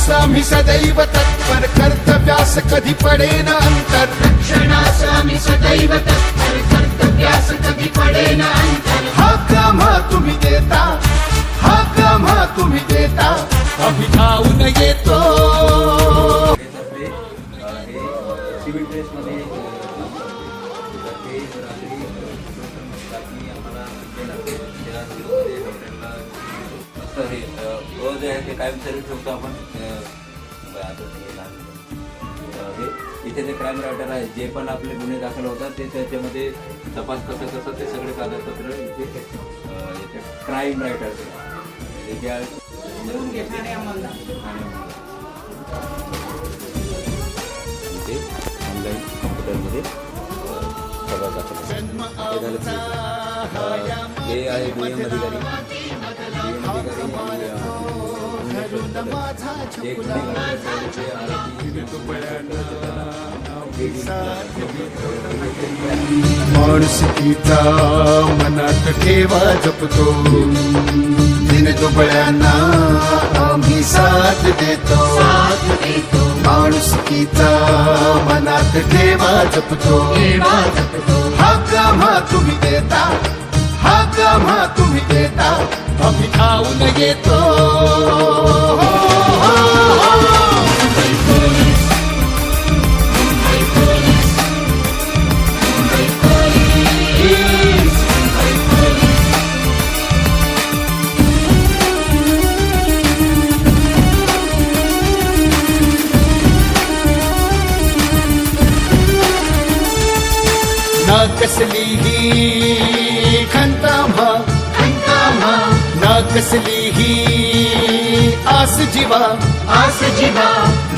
रक्षणास आम्ही सदैव तत्पर कर्तव्यास कधी पडेन अंतर रक्षणास आम्ही सदैव तत्पर कर्तव्यास कधी पडेन अंतर हक्क आम्हा तुम्ही देता हक्क आम्हा तुम्ही देता आम्ही धावून येतो सिव्हिल ड्रेसमध्ये ते रात्री आम्हाला मस्त हे जे आहे ते कायमस्वरूपी ठेवतो आपण हे इथे जे क्राईम रायटर आहे जे पण आपले गुन्हे दाखल होतात ते त्याच्यामध्ये तपास कसं ते सगळे कागदपत्र इथे क्राईम रायटर जे आहे ते ऑनलाईन कॉम्प्युटरमध्ये सगळं दाखल हे आहे दुय्यम अधिकारी माणुसकीचा मनात ठेवा जपतो दिन दुबळ्यांना आम्ही साथ देतो माणुसकीचा मनात ठेवा जपतो हक्क आम्हा तुम्ही देता हक्क आम्हा तुम्ही देता आम्ही धावून येतो ना कसलीही खंत आम्हा ना कसलीही आस जीवा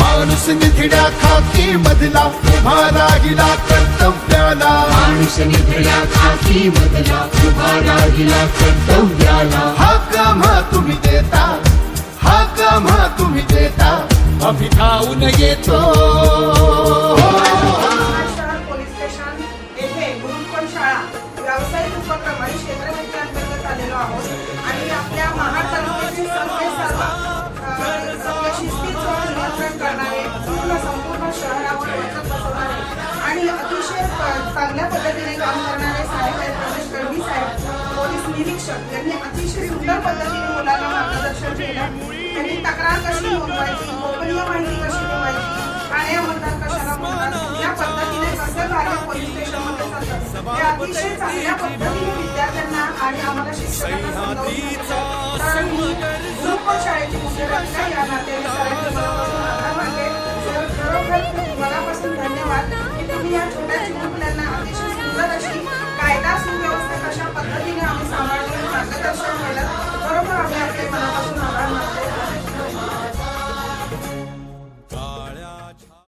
माणूस निधड्या खाकी मधला उभा राहिला कर्तव्याला माणूस निधड्या खाकी मधला उभा राहिला कर्तव्याला हक्क आम्हा तुम्ही देता हक्क आम्हा तुम्ही देता आम्ही धावून येतो पोलीस स्टेशन येथे गुरुकुल शाळा व्यावसायिक उपक्रम आणि क्षेत्रविद्या अंतर्गत आलेलो आहोत आणि आपल्या महाड तालुक्यातील सर्व शिस्तीचं नियंत्रण करणारे संपूर्ण शहरावर वचक बसवणारे आणि अतिशय चांगल्या पद्धतीने काम करणारे साहेब आहेत रमेश गडवी साहेब पोलीस निरीक्षक यांनी अतिशय सुंदर पद्धतीने मुलांना मार्गदर्शन केलं. त्यांनी तक्रार कशी नोंदवायची गोपनीय माहिती कशी ठेवायची ठाणे म्हणतात कशाला म्हणतात या पद्धतीने कसं कार्य पोलीस स्टेशनमध्ये चालतं हे अतिशय चांगल्या पद्धतीने विद्यार्थ्यांना आणि आम्हाला शिक्षकांना समजावून सांगितलं. गुरुकुल शाळेची मुख्याध्यापिका या नात्याने सरांनी मनापासून आभार मानले. खरोखर मनापासून धन्यवाद की तुम्ही या छोट्या चिमुकल्या